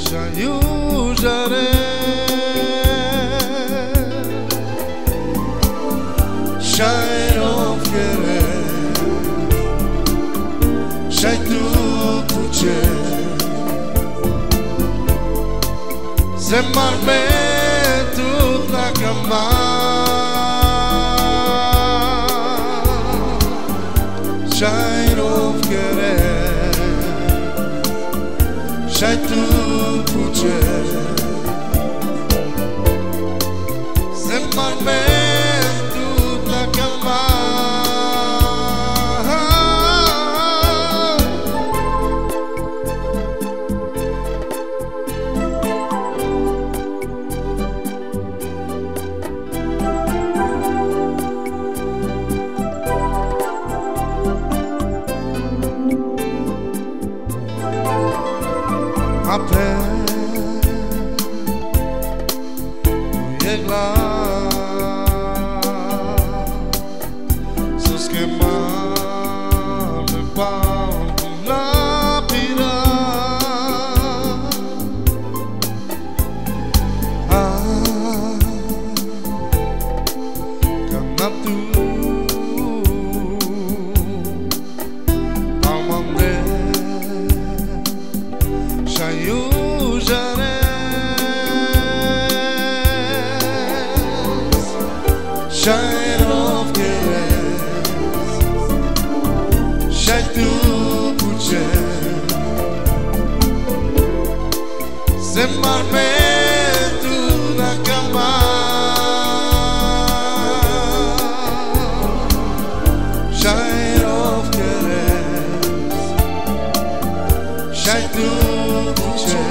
deixa iužare Shai rovkere Shai tu puce Se marme tut na kama Shai rovkere Shai tu puce Se marme tut na kama Ape Jegla Sus que mal me pau la pira Karena tu Shai rovkeres Shai tu puce Se marme tu na kama Shai rovkeres Shai tu puce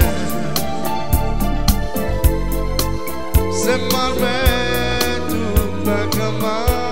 Se marme na kama